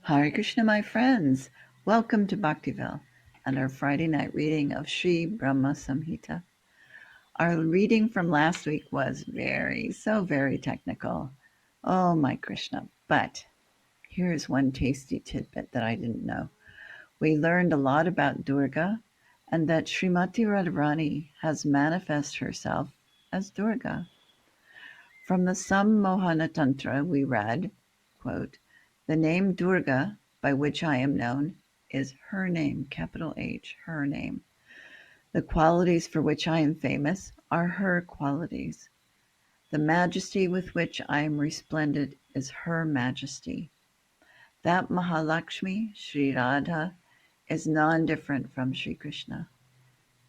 Hare Krishna, my friends. Welcome to Bhaktiville and our Friday night reading of Sri Brahma Samhita. Our reading from last week was very technical. Oh my Krishna. But here's one tasty tidbit that I didn't know. We learned a lot about Durga and that Srimati Radharani has manifested herself as Durga. From the Sammohana Tantra we read, quote, "The name Durga, by which I am known, is her name, capital H, her name. The qualities for which I am famous are her qualities. The majesty with which I am resplendent is her majesty. That Maha-Laksmi, Sri Radha, is non-different from Sri Krsna.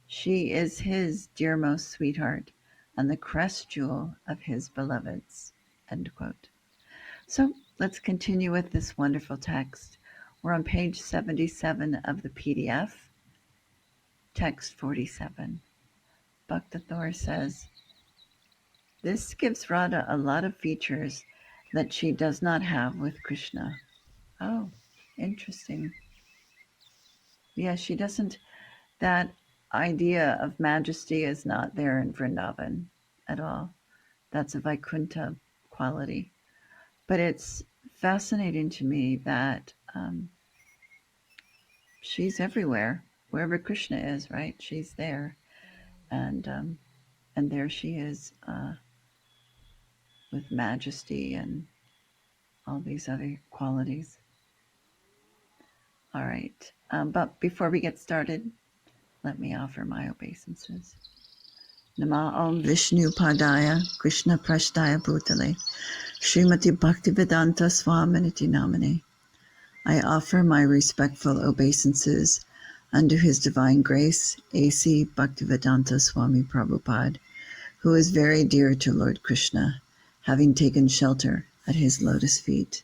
She is his dearmost sweetheart and the crest-jewel of his beloveds." End quote. So let's continue with this wonderful text. We're on page 77 of the PDF, text 47. Bhaktiville says, "This gives Radha a lot of features that she does not have with Krishna." Oh, interesting. Yeah, she doesn't, that idea of majesty is not there in Vrindavan at all. That's a Vaikuntha quality. But it's fascinating to me that she's everywhere. Wherever Krishna is, right? She's there. And there she is with majesty and all these other qualities. All right. But before we get started, let me offer my obeisances. Nama Om Vishnu Padaya Krishna Prashtaya Bhutale Srimati Bhaktivedanta Swaminiti Namane. I offer my respectful obeisances unto His Divine Grace, A.C. Bhaktivedanta Swami Prabhupada, who is very dear to Lord Krishna, having taken shelter at his lotus feet.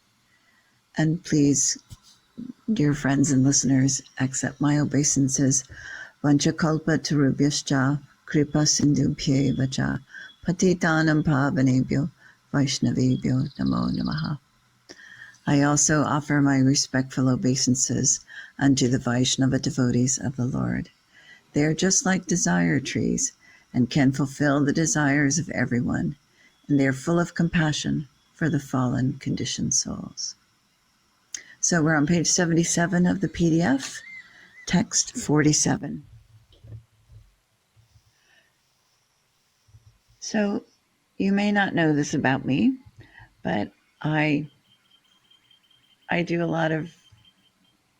And please, dear friends and listeners, accept my obeisances. Vanchakalpa tarubhyascha kripa sindhubhye vacha patitanam pavanebhyo vaishnavebhyo namo namaha. I also offer my respectful obeisances unto the Vaishnava devotees of the Lord. They are just like desire trees and can fulfill the desires of everyone, and they are full of compassion for the fallen conditioned souls. So we're on page 77 of the PDF, text 47. So you may not know this about me, but I do a lot of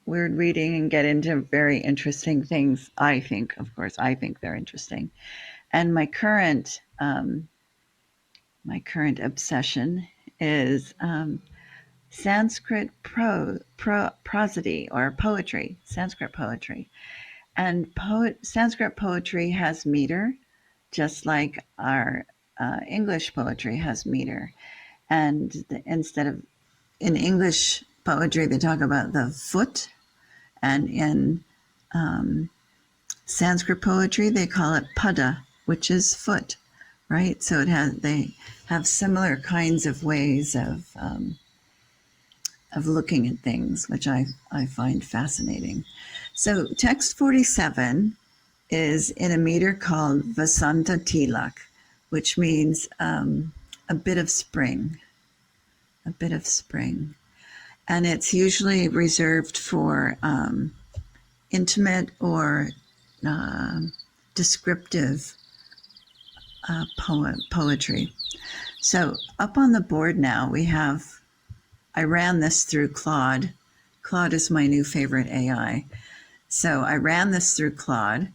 weird reading and get into very interesting things. I think they're interesting. And my current obsession is Sanskrit prosody or poetry, Sanskrit poetry. And Sanskrit poetry has meter, just like our English poetry has meter. And instead of, in English poetry, they talk about the foot, and in Sanskrit poetry, they call it pada, which is foot, right? So they have similar kinds of ways of looking at things, which I find fascinating. So text 47 is in a meter called Vasanta Tilak, which means a bit of spring, And it's usually reserved for intimate or descriptive poetry. So up on the board now we have, I ran this through Claude. Claude is my new favorite AI. So I ran this through Claude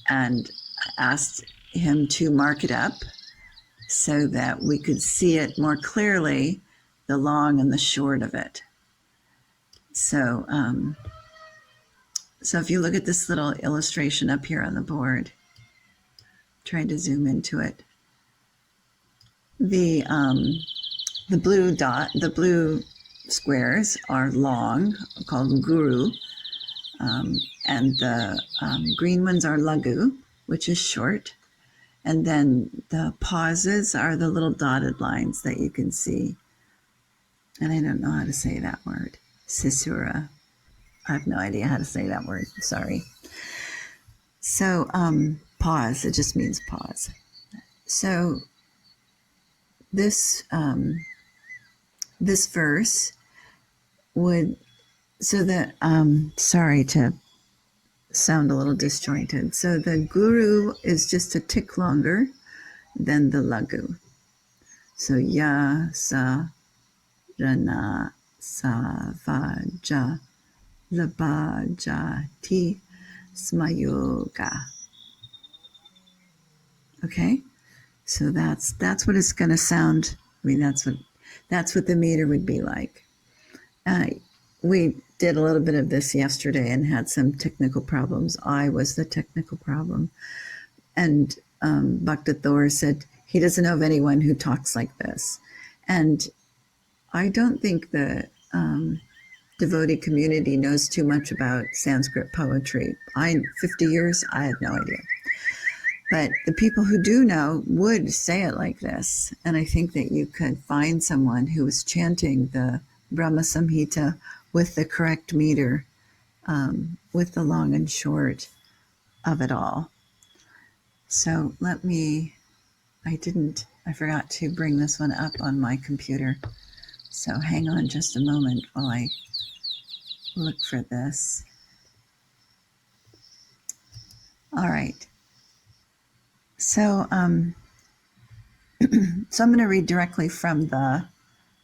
and asked him to mark it up so that we could see it more clearly, the long and the short of it. So, so if you look at this little illustration up here on the board, trying to zoom into it, the blue dot, the blue squares are long, called guru, and the green ones are lagu, which is short, and then the pauses are the little dotted lines that you can see. And I don't know how to say that word. Sisura. I have no idea how to say that word. Sorry. So, pause. It just means pause. So, this verse would, so that, sorry to sound a little disjointed. So the guru is just a tick longer than the lagu. So ya, sa, rana, sa, va, ja, laba, ja, ti, smayoga. Okay, so that's what it's going to sound. I mean, that's what the meter would be like. We did a little bit of this yesterday and had some technical problems. I was the technical problem, and Bhakta Thor said he doesn't know of anyone who talks like this, and I don't think the devotee community knows too much about Sanskrit poetry. 50 years, I had no idea. But the people who do know would say it like this. And I think that you could find someone who was chanting the Brahma Samhita with the correct meter, with the long and short of it all. So I forgot to bring this one up on my computer. So hang on just a moment while I look for this. All right. So, so I'm going to read directly from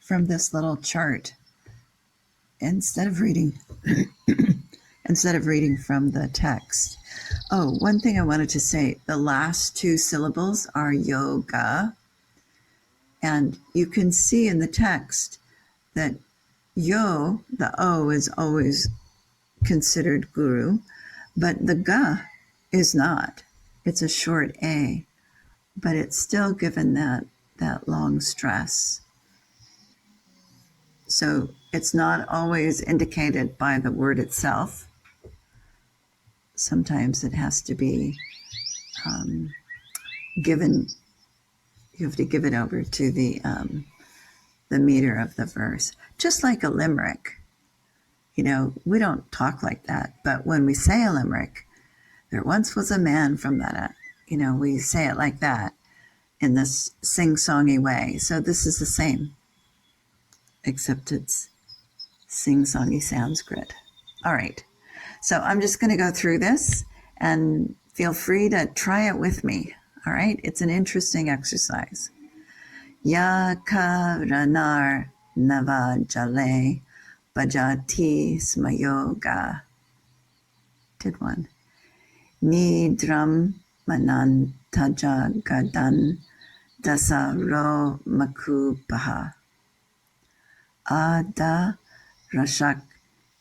this little chart instead of reading from the text. Oh, one thing I wanted to say: the last two syllables are yoga, and you can see in the text that the O, is always considered guru, but the ga is not. It's a short A, but it's still given that long stress. So it's not always indicated by the word itself. Sometimes it has to be given. You have to give it over to the meter of the verse, just like a limerick. You know, we don't talk like that, but when we say a limerick, there once was a man from that. You know, we say it like that in this sing-songy way. So this is the same, except it's sing-songy Sanskrit. All right. So I'm just going to go through this, and feel free to try it with me. All right. It's an interesting exercise. Ya ka ranar nava jale bajati smayoga. Did one. Nidram manantaja gadan dasaro makupaha. Ada rashak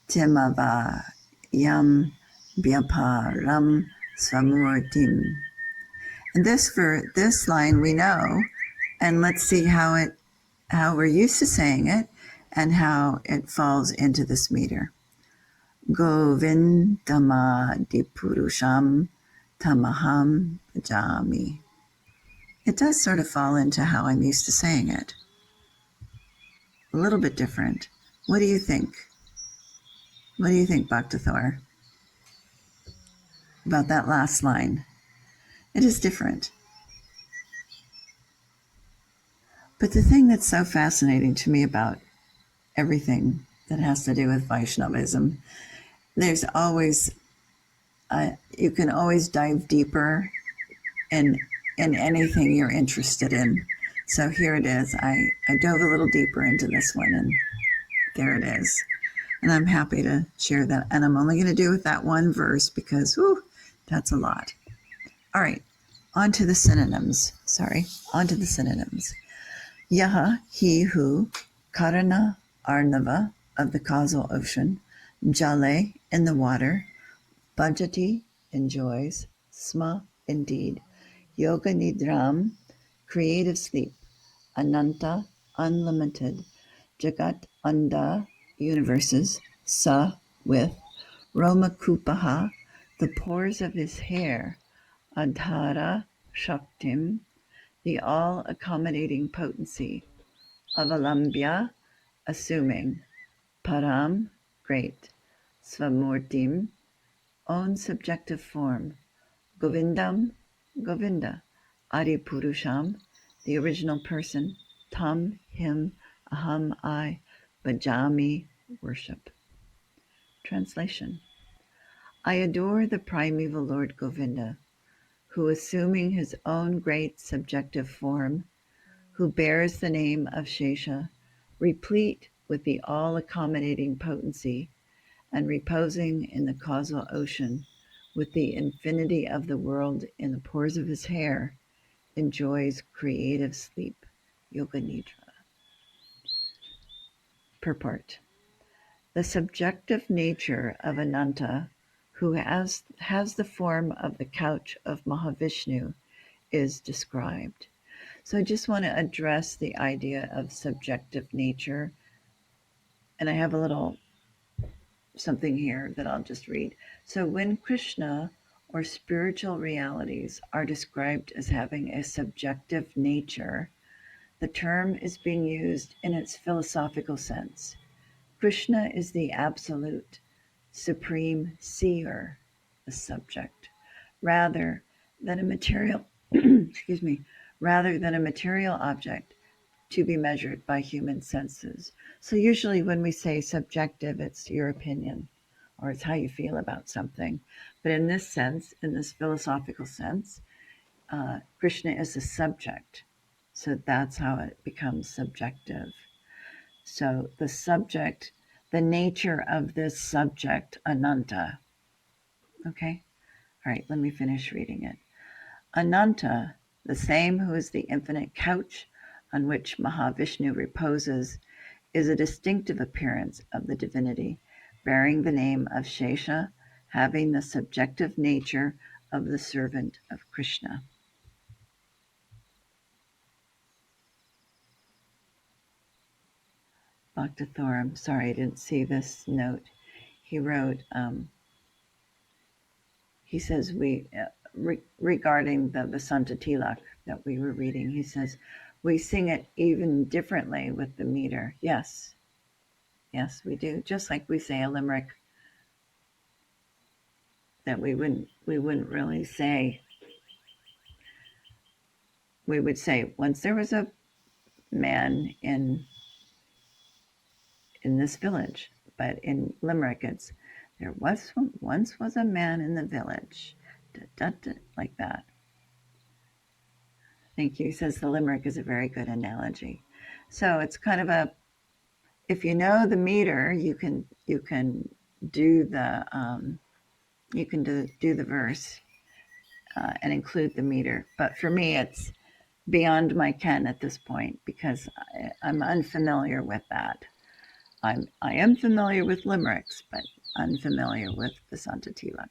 timava yam byaparam swamurtim. And this line we know, and let's see how we're used to saying it and how it falls into this meter. Govindama dipurusham tamaham bhajami. It does sort of fall into how I'm used to saying it. A little bit different. What do you think? What do you think, Bhakta Thor, about that last line? It is different. But the thing that's so fascinating to me about everything that has to do with Vaishnavism, there's always, you can always dive deeper in anything you're interested in. So here it is. I dove a little deeper into this one, and there it is. And I'm happy to share that. And I'm only going to do with that one verse because, that's a lot. All right, on to the synonyms. Yaha, he who, Karana, Arnava, of the causal ocean, Jale, in the water, Bhajati, enjoys, Sma, indeed, Yoga Nidram, creative sleep, Ananta, unlimited, Jagat Anda, universes, Sa, with, Roma Kupaha, the pores of his hair, Adhara, Shaktim, the all-accommodating potency, Avalambya, assuming, Param, great. Svamurtim, own subjective form. Govindam, Govinda. Adi Purusham, the original person. Tam, him. Aham, I. Bhajami, worship. Translation. I adore the primeval Lord Govinda, who, assuming his own great subjective form, who bears the name of Shesha, replete with the all-accommodating potency, and reposing in the causal ocean with the infinity of the world in the pores of his hair, enjoys creative sleep, Yoga Nidra. Purport. The subjective nature of Ananta, who has the form of the couch of Mahavishnu, is described. So I just want to address the idea of subjective nature. And I have a little something here that I'll just read. So when Krishna or spiritual realities are described as having a subjective nature, the term is being used in its philosophical sense. Krishna is the absolute, supreme seer, the subject, rather than a material excuse me, rather than a material object to be measured by human senses. So usually when we say subjective, it's your opinion or it's how you feel about something. But in this sense, in this philosophical sense, Krishna is a subject. So that's how it becomes subjective. So the subject, the nature of this subject, Ananta. Okay? All right, let me finish reading it. Ananta, the same who is the infinite couch on which Mahavishnu reposes, is a distinctive appearance of the divinity, bearing the name of Shesha, having the subjective nature of the servant of Krishna. Bhaktathoram, sorry, I didn't see this note. He wrote, he says, regarding the Vasanta Tilak that we were reading, he says, we sing it even differently with the meter. Yes, we do. Just like we say a limerick that we wouldn't really say. We would say, once there was a man in this village, but in Limerick it's once was a man in the village, da, da, da, like that. Thank you. He says the Limerick is a very good analogy. So it's kind of a, if you know the meter, you can do the do the verse and include the meter. But for me, it's beyond my ken at this point because I'm unfamiliar with that. I am familiar with limericks, but unfamiliar with Vasanta Tilak.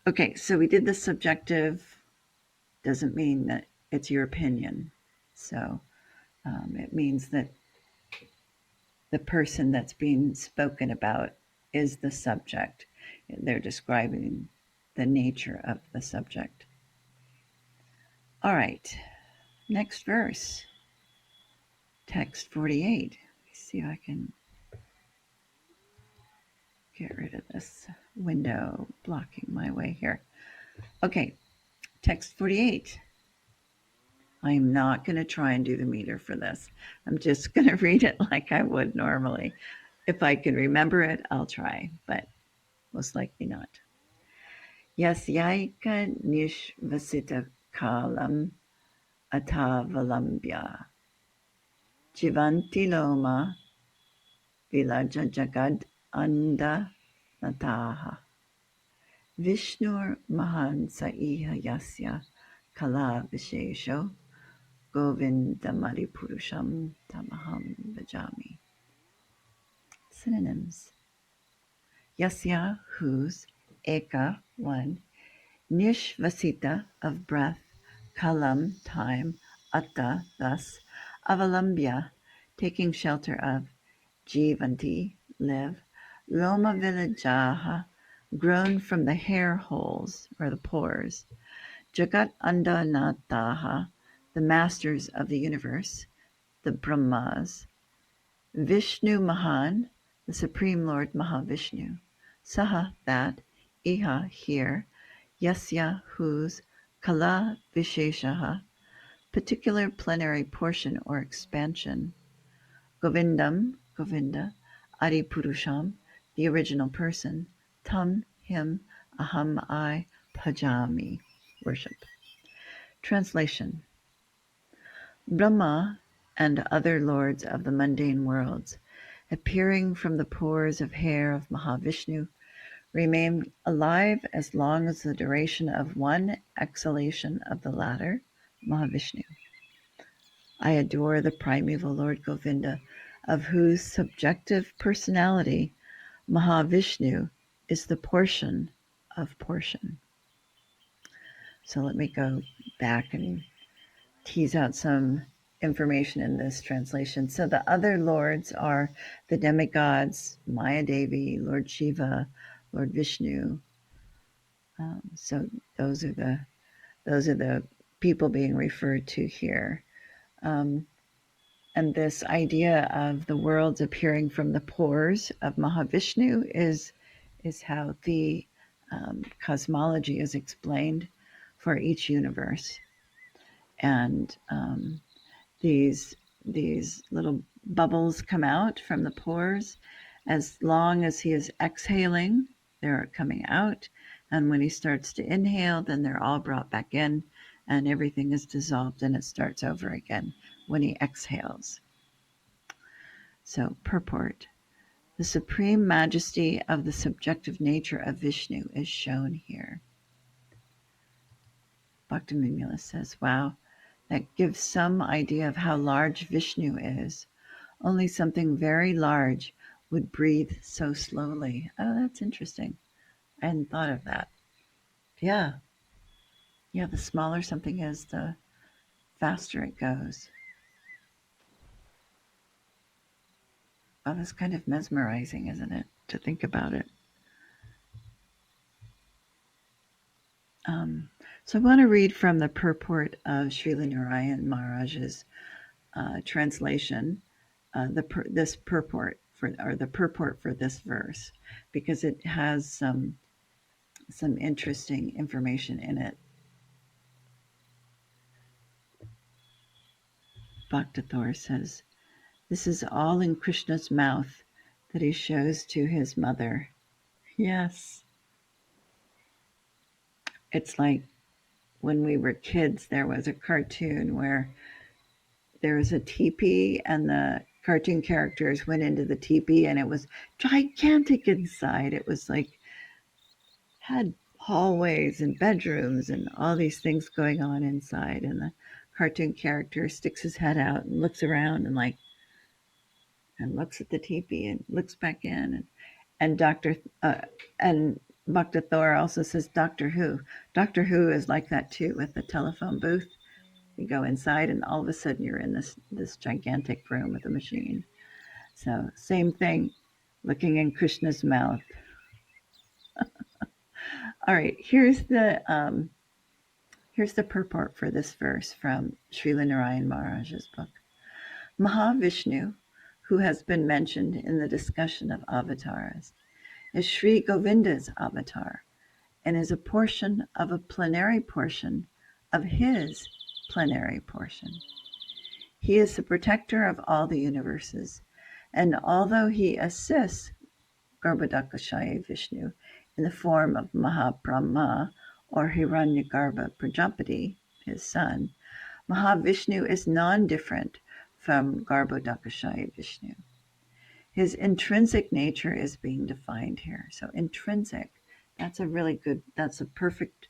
Okay, so we did the subjective. Doesn't mean that it's your opinion. So it means that the person that's being spoken about is the subject. They're describing the nature of the subject. All right, next verse, text 48. Let me see if I can get rid of this window blocking my way here. Okay, text 48. I am not going to try and do the meter for this. I'm just going to read it like I would normally. If I can remember it, I'll try, but most likely not. Yasyaika nishvasita kalam atavalambya jivanti loma vilaja jagad anda nataha Vishnur mahan saiha yasya kala vishesho govindamari purusham tamaham bhajami. Synonyms. Yasya, whose, eka, one, nishvasita, of breath, kalam, time, atta, thus, avalambya, taking shelter of, jivanti, live, loma vilajaha, grown from the hair holes or the pores, jagat andanataha, the masters of the universe, the Brahmas, Vishnu Mahan, the Supreme Lord Mahavishnu. Saha, that, Iha, here, Yasya, whose, Kala Visheshaha, particular plenary portion or expansion. Govindam, Govinda, Adi Purusham, the original person. Tam, him, Aham, I, Bhajami, worship. Translation. Brahma and other lords of the mundane worlds, appearing from the pores of hair of Mahavishnu, remain alive as long as the duration of one exhalation of the latter, Mahavishnu. I adore the primeval Lord Govinda, of whose subjective personality Mahavishnu is the portion of portion. So let me go back and tease out some information in this translation. So the other lords are the demigods, Maya Devi, Lord Shiva, Lord Vishnu. So those are the people being referred to here. And this idea of the worlds appearing from the pores of Mahavishnu is how the cosmology is explained for each universe. And these little bubbles come out from the pores. As long as he is exhaling, they're coming out. And when he starts to inhale, then they're all brought back in and everything is dissolved and it starts over again when he exhales. So, purport. The supreme majesty of the subjective nature of Vishnu is shown here. Bhaktiville says, wow, that gives some idea of how large Vishnu is. Only something very large would breathe so slowly. Oh, that's interesting. I hadn't thought of that. Yeah. Yeah, the smaller something is, the faster it goes. Oh, that's kind of mesmerizing, isn't it, to think about it? So I want to read from the purport of Srila Narayana Maharaj's translation, this purport the purport for this verse, because it has some interesting information in it. Bhaktathor says, "This is all in Krishna's mouth that he shows to his mother." Yes, it's like when we were kids, there was a cartoon where there was a teepee and the cartoon characters went into the teepee and it was gigantic inside. It was like had hallways and bedrooms and all these things going on inside, and the cartoon character sticks his head out and looks around and looks at the teepee and looks back in, and Dr. And Bhakta Thor also says Doctor Who. Doctor Who is like that too with the telephone booth. You go inside and all of a sudden you're in this gigantic room with a machine. So same thing, looking in Krishna's mouth. All right, here's the purport for this verse from Srila Narayana Maharaj's book. Mahavishnu, who has been mentioned in the discussion of avatars, is Sri Govinda's avatar and is a portion of a plenary portion of his plenary portion. He is the protector of all the universes, and although he assists Garbhodakashaya Vishnu in the form of Mahabrahma or Hiranyagarbha Prajapati, his son, Mahavishnu is non-different from Garbhodakashaya Vishnu. His intrinsic nature is being defined here. So intrinsic, that's a perfect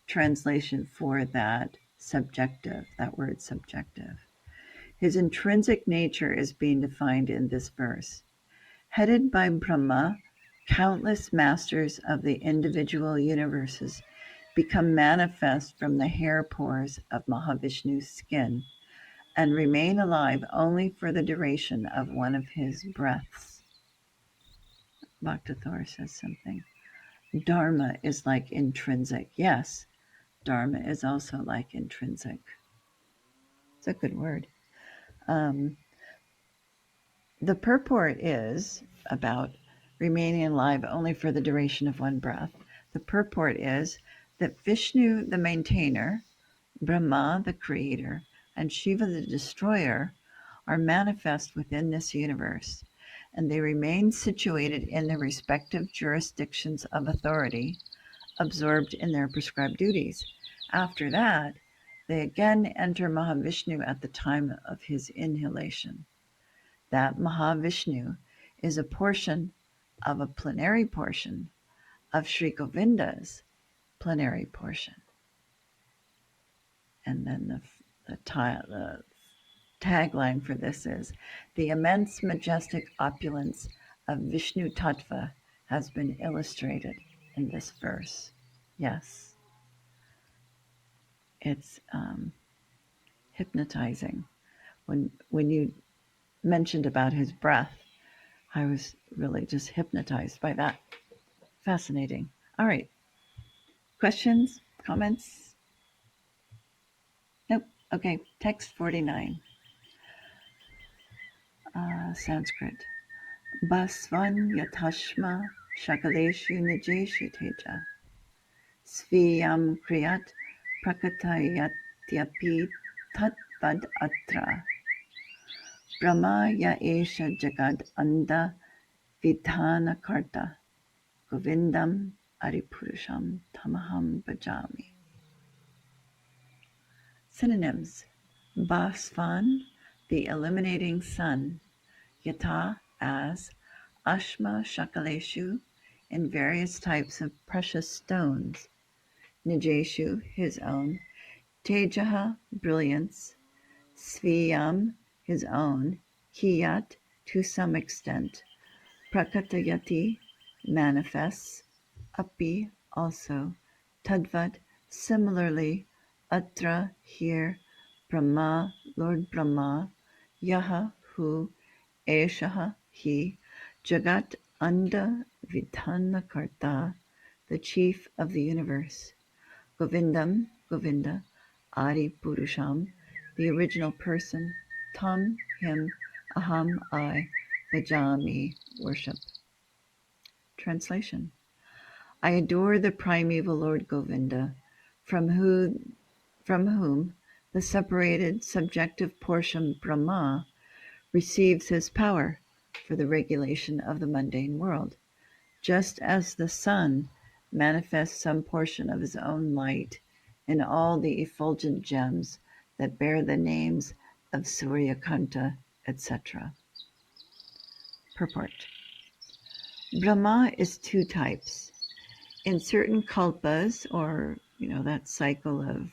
translation for that word subjective. His intrinsic nature is being defined in this verse. Headed by Brahma, countless masters of the individual universes become manifest from the hair pores of Mahavishnu's skin and remain alive only for the duration of one of his breaths. Bhaktathor says something. Dharma is like intrinsic. Yes, Dharma is also like intrinsic. It's a good word. The purport is about remaining alive only for the duration of one breath. The purport is that Vishnu, the maintainer, Brahma, the creator, and Shiva, the destroyer, are manifest within this universe, and they remain situated in their respective jurisdictions of authority, absorbed in their prescribed duties. After that, they again enter Mahavishnu at the time of his inhalation. That Mahavishnu is a portion of a plenary portion of Sri Govinda's plenary portion. And then the tagline for this is, the immense majestic opulence of Vishnu Tattva has been illustrated in this verse. Yes, it's hypnotizing. When you mentioned about his breath, I was really just hypnotized by that. Fascinating. All right. Questions? Comments? Nope. Okay. Text 49. Sanskrit. Basvan yatashma shakaleshu nijeshu teja. Sviyam kriyat prakatayatyapi tatvad atra. Brahma ya esha jagad anda vidhana karta. Govindam Aripurusham Tamaham Bhajami. Synonyms. Bhasvan, the illuminating sun. Yata, as. Ashma Shakaleshu, in various types of precious stones. Nijeshu, his own. Tejaha, brilliance. Sviyam, his own. Kiyat, to some extent. Prakatayati, manifests. Api, also. Tadvat, similarly. Atra, here. Brahma, Lord Brahma. Yaha, who. Eshaha, he. Jagat, anda vidhana karta, the chief of the universe. Govindam, Govinda. Adi Purusham, the original person. Tam, him. Aham, I. Bhajami, worship. Translation. I adore the primeval Lord Govinda, from whom the separated subjective portion Brahma receives his power for the regulation of the mundane world, just as the sun manifests some portion of his own light in all the effulgent gems that bear the names of Suryakanta, etc. Purport. Brahma is two types. In certain kalpas, or that cycle of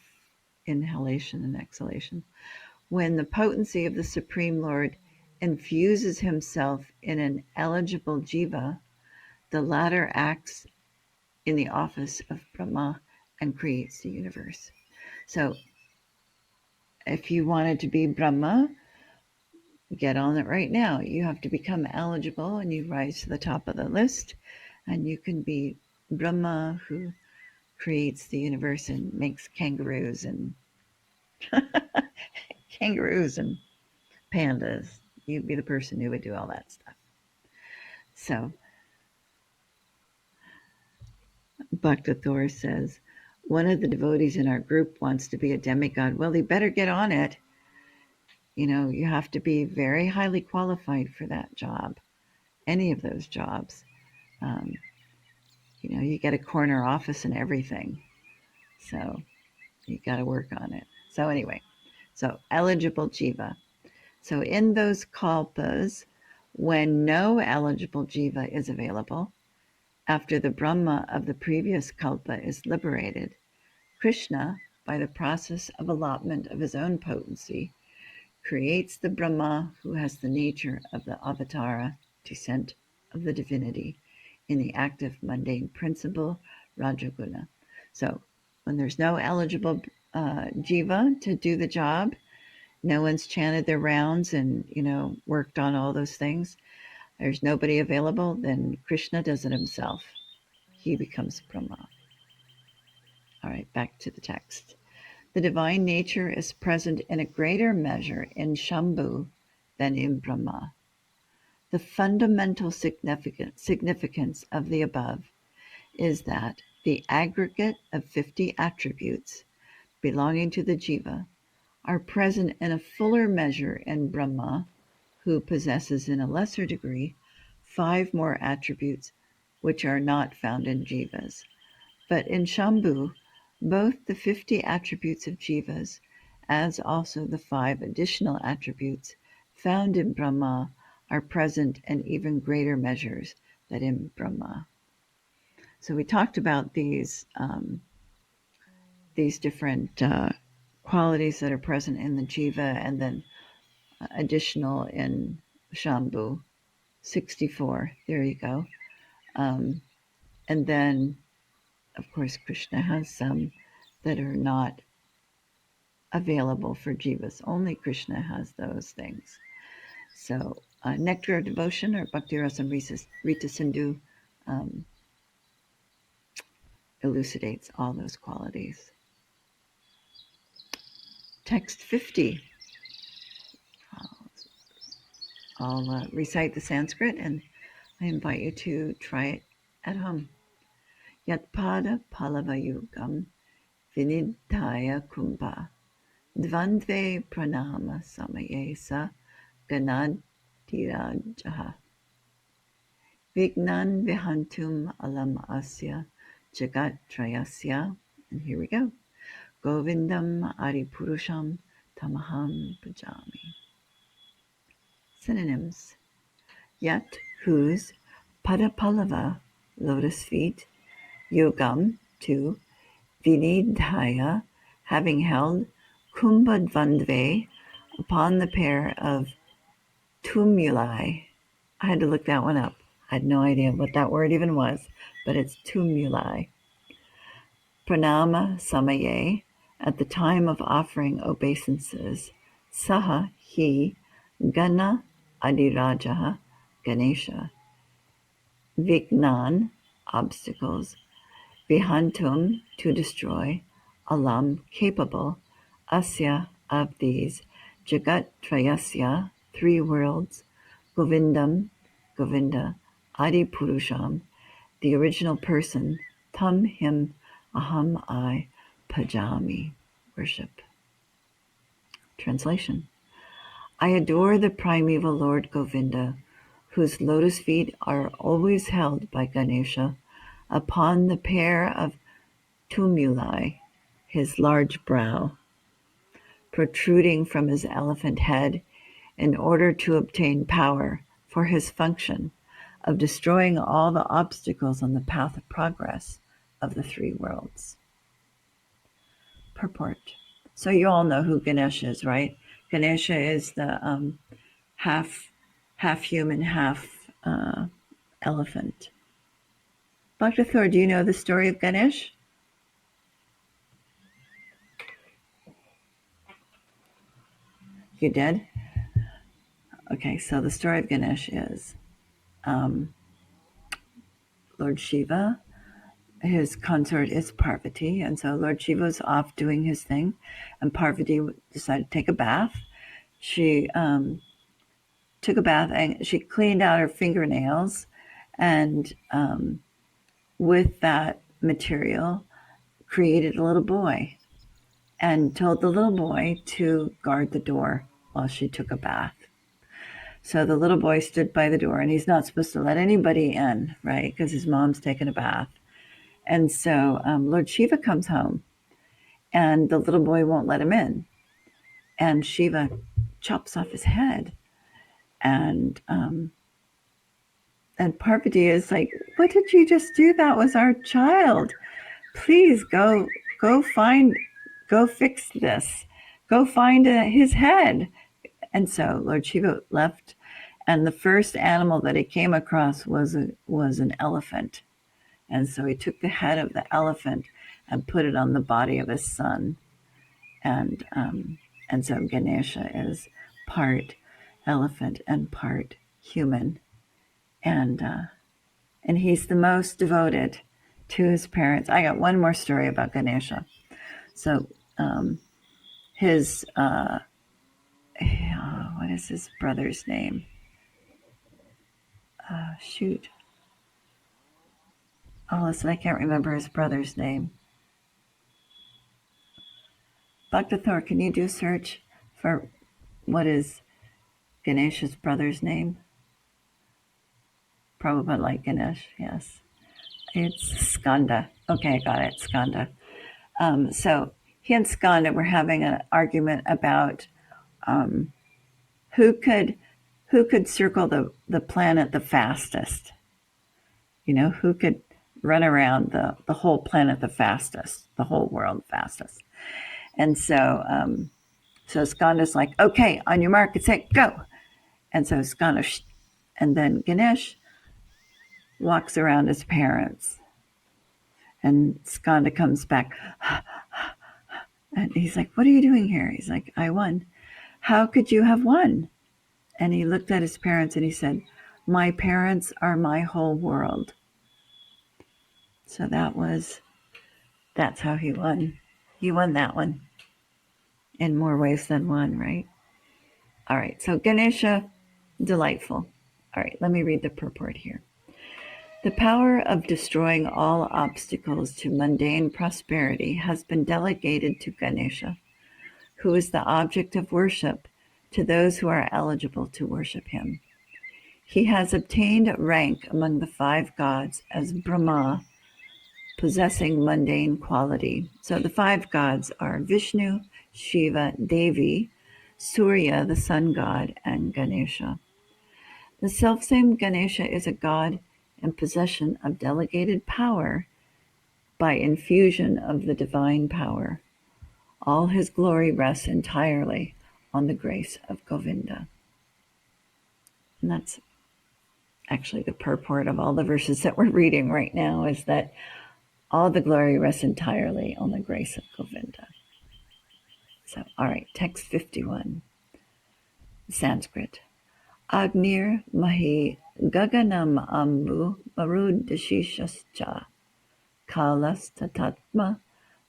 inhalation and exhalation, when the potency of the Supreme Lord infuses himself in an eligible jiva, the latter acts in the office of Brahma and creates the universe. So if you wanted to be Brahma, get on it right now. You have to become eligible and you rise to the top of the list, and you can be Brahma, who creates the universe and makes kangaroos and pandas. You'd be the person who would do all that stuff. So Bhakta Thor says, one of the devotees in our group wants to be a demigod. Well, he better get on it. You have to be very highly qualified for that job, any of those jobs. You get a corner office and everything. So you got to work on it. So anyway, eligible jiva. So in those kalpas, when no eligible jiva is available, after the Brahma of the previous kalpa is liberated, Krishna, by the process of allotment of his own potency, creates the Brahma who has the nature of the avatara, descent of the divinity, in the active mundane principle, Rajaguna. So when there's no eligible jiva to do the job, no one's chanted their rounds and worked on all those things, there's nobody available, then Krishna does it himself. He becomes Brahma. All right, back to the text. The divine nature is present in a greater measure in Shambhu than in Brahma. The fundamental significance of the above is that the aggregate of 50 attributes belonging to the jiva are present in a fuller measure in Brahma, who possesses in a lesser degree 5 more attributes which are not found in jivas. But in Shambhu, both the 50 attributes of jivas as also the 5 additional attributes found in Brahma are present in even greater measures than in Brahma. So we talked about these different qualities that are present in the jiva, and then additional in Shambhu, 64. There you go. And then, of course, Krishna has some that are not available for jivas. Only Krishna has those things. So, Nectar of Devotion, or Bhakti Rasamrita Rita Sindhu, elucidates all those qualities. Text 50. I'll recite the Sanskrit, and I invite you to try it at home. Yatpada palavayugam vinidhaya kumbha dvandve pranama samayesa ganadirajaha vignan vihantum alam asya jagat trayasya. And here we go. Govindam Adipurusham Tamaham Bhajami. Synonyms. Yat, whose, Padapallava, lotus feet, Yogam, 2, Vinidhaya, having held, Kumbhadvandve, upon the pair of tumuli. I had to look that one up. I had no idea what that word even was, but it's tumuli. Pranama Samaye, at the time of offering obeisances, Saha, he, Gana Adirajaha, Ganesha, Vignan, obstacles, Vihantum, to destroy, Alam, capable, Asya, of these, Jagat Trayasya, 3 worlds, Govindam, Govinda, Adi Purusham, the original person, Tam, him, Aham, I, Pajami, worship. Translation. I adore the primeval Lord Govinda, whose lotus feet are always held by Ganesha upon the pair of tumuli, his large brow, protruding from his elephant head in order to obtain power for his function of destroying all the obstacles on the path of progress of the 3 worlds. Purport. So you all know who Ganesha is, right? Ganesha is the half human, half elephant. Dr. Thor, do you know the story of Ganesh? You did? Okay, so the story of Ganesh is Lord Shiva, his consort is Parvati, and so Lord Shiva was off doing his thing, and Parvati decided to take a bath. She took a bath and she cleaned out her fingernails, and with that material created a little boy and told the little boy to guard the door while she took a bath. So the little boy stood by the door, and he's not supposed to let anybody in, right? Because his mom's taking a bath. And so Lord Shiva comes home, and the little boy won't let him in. And Shiva chops off his head. And Parvati is like, what did you just do? That was our child. Please go fix this. Go find his head. And so Lord Shiva left, and the first animal that he came across was an elephant. And so he took the head of the elephant and put it on the body of his son. And so Ganesha is part elephant and part human. And he's the most devoted to his parents. I got one more story about Ganesha. So his what is his brother's name? Shoot. Oh, listen, I can't remember his brother's name. Bhaktiville, can you do a search for what is Ganesha's brother's name? Probably like Ganesh, yes. It's Skanda. Okay, I got it, Skanda. So he and Skanda were having an argument about who could circle the planet the fastest. Who could run around the whole planet the fastest, the whole world fastest. And so Skanda's like, okay, on your mark, get set, go. And so Skanda, and then Ganesh walks around his parents. And Skanda comes back. And he's like, what are you doing here? He's like, I won. How could you have won? And he looked at his parents and he said, my parents are my whole world. So that's how he won. He won that one in more ways than one, right? All right, so Ganesha, delightful. All right, let me read the purport here. The power of destroying all obstacles to mundane prosperity has been delegated to Ganesha, who is the object of worship to those who are eligible to worship him. He has obtained rank among the 5 gods as Brahma, possessing mundane quality. So the 5 gods are Vishnu, Shiva, Devi, Surya, the sun god, and Ganesha. The selfsame Ganesha is a god in possession of delegated power by infusion of the divine power. All his glory rests entirely on the grace of Govinda. And that's actually the purport of all the verses that we're reading right now, is that all the glory rests entirely on the grace of Govinda. So, all right, text 51, Sanskrit. Agnir mahi gaganam ambu marudashishascha kalas tatatma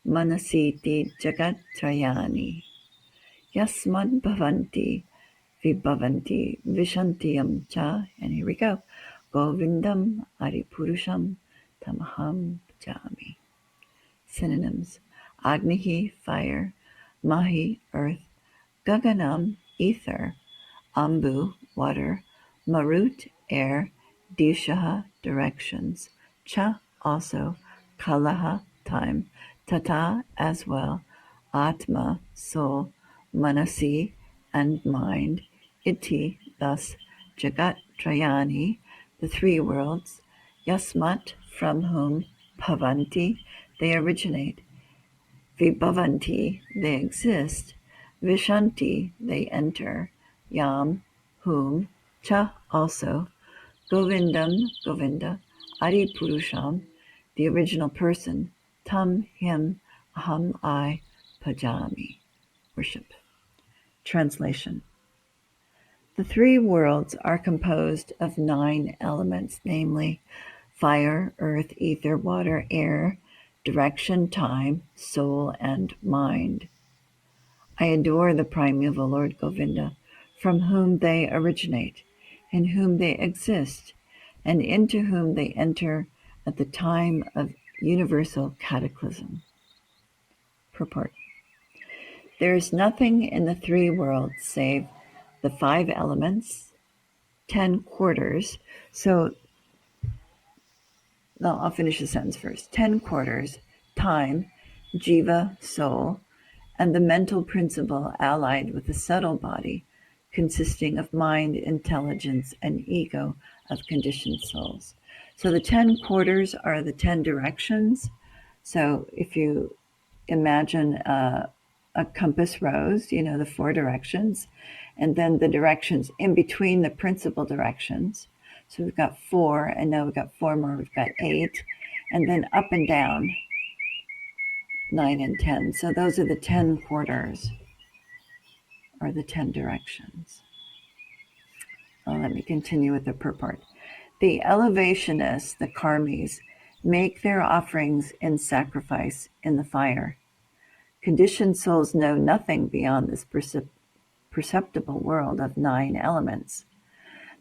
manasiti jagatrayani yasmad bhavanti vibhavanti vishantiyam cha. And here we go. Govindam aripurusham tamaham bhajami. Synonyms: Agnihi, fire; Mahi, earth; Gaganam, ether; Ambu, water; Marut, air; Dishaha, directions; Cha, also; Kalaha, time; Tata, as well; Atma, soul; Manasi, and mind; Iti, thus; Jagat Trayani, the 3 worlds; Yasmat, from whom; Bhavanti, they originate; Vibhavanti, they exist; Vishanti, they enter; Yam, whom; Cha, also; Govindam, Govinda; Adi Purusham, the original person; Tam, him; Aham, I; Bhajami, worship. Translation. The 3 worlds are composed of 9 elements, namely fire, earth, ether, water, air, direction, time, soul, and mind. I adore the primeval Lord Govinda, from whom they originate, in whom they exist, and into whom they enter at the time of universal cataclysm. Purport. There is nothing in the 3 worlds save the 5 elements, 10 quarters. So I'll finish the sentence first. 10 quarters, time, jiva, soul, and the mental principle allied with the subtle body, consisting of mind, intelligence, and ego of conditioned souls. So the 10 quarters are the 10 directions. So if you imagine a compass rose, the 4 directions, and then the directions in between the principal directions. So we've got 4, and now we've got 4 more, we've got 8, and then up and down, 9 and 10. So those are the 10 quarters, or the 10 directions. Well, let me continue with the purport. The elevationists, the karmis, make their offerings in sacrifice in the fire. Conditioned souls know nothing beyond this perceptible world of 9 elements.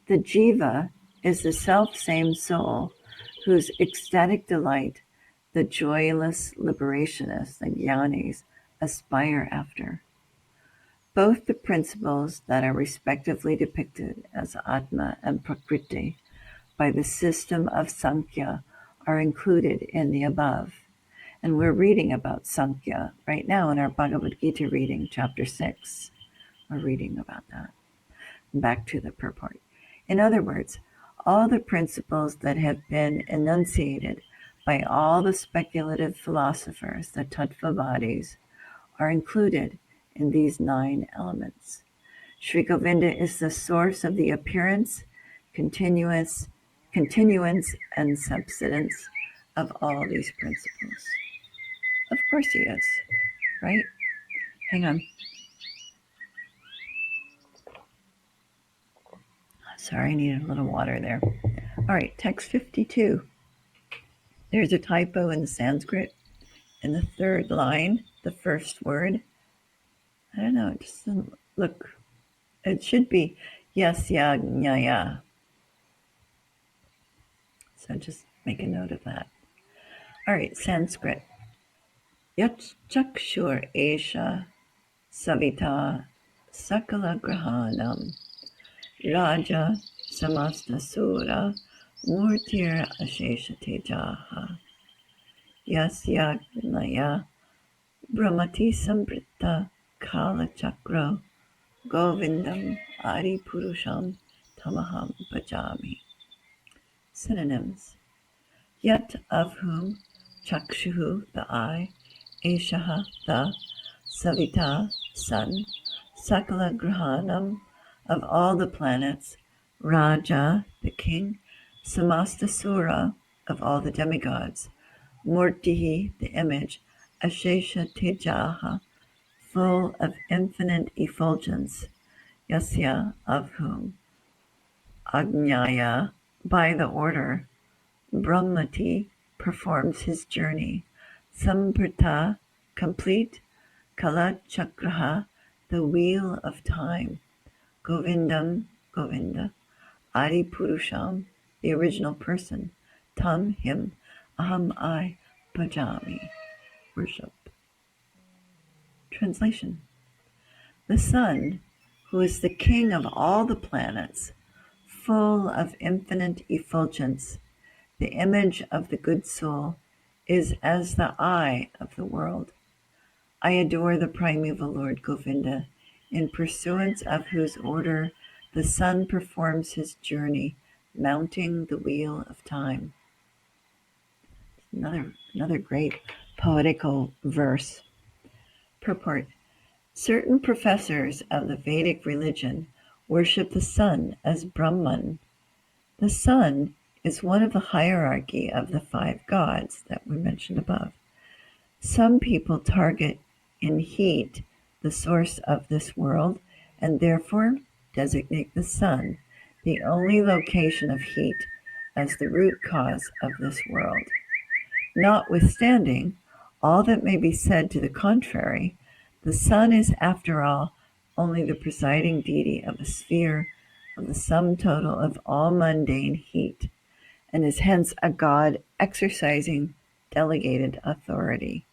The jiva is the self-same soul whose ecstatic delight the joyless liberationists, the jnanis, aspire after. Both the principles that are respectively depicted as Atma and Prakriti by the system of Sankhya are included in the above. And we're reading about Sankhya right now in our Bhagavad Gita reading, chapter 6. We're reading about that. Back to the purport. In other words, all the principles that have been enunciated by all the speculative philosophers, the Tattvavadis, are included in these 9 elements. Sri Govinda is the source of the appearance, continuance, and subsistence of all these principles. Of course he is, right? Hang on. Sorry, I needed a little water there. All right, text 52. There's a typo in the Sanskrit in the 3rd line, the first word. I don't know, it just doesn't look, it should be yasya jnaya. So just make a note of that. All right, Sanskrit. Yat chakshur esha savita sakala grahanam raja samasta sura murtir ashesha tejaha yasya jnaya brahmati sambritta kala chakra govindam adi purusham tamaham bhajami. Synonyms. Yet of whom chakshuhu, the eye, eshaha, the, savita, sun, sakala grahanam, of all the planets, raja, the king, samastasura, of all the demigods, murtihi, the image, ashesha tejaha, full of infinite effulgence, yasya, of whom, ajnaya, by the order, Brahmati performs his journey, Samprita, complete, Kala Chakraha, the wheel of time, Govindam, Govinda, Adi Purusham, the original person, Tam, him, Aham, I, Bhajami, worship. Translation. The sun, who is the king of all the planets, full of infinite effulgence, the image of the good soul, is as the eye of the world. I adore the primeval Lord Govinda, in pursuance of whose order the sun performs his journey, mounting the wheel of time. Another great poetical verse. Purport. Certain professors of the Vedic religion worship the sun as Brahman. The sun is one of the hierarchy of the 5 gods that we mentioned above. Some people target in heat the source of this world and therefore designate the sun, the only location of heat, as the root cause of this world. Notwithstanding all that may be said to the contrary, the sun is, after all, only the presiding deity of a sphere of the sum total of all mundane heat, and is hence a god exercising delegated authority.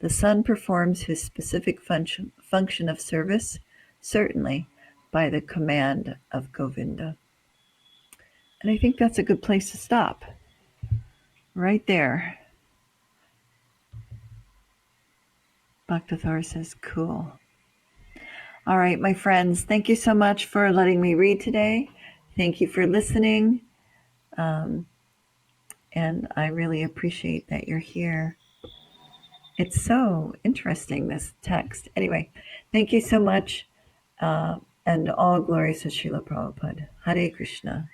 The sun performs his specific function of service, certainly by the command of Govinda. And I think that's a good place to stop. Right there. Bhaktathar says, cool. All right, my friends, thank you so much for letting me read today. Thank you for listening. And I really appreciate that you're here. It's so interesting, this text. Anyway, thank you so much. And all glories to Srila Prabhupada. Hare Krishna.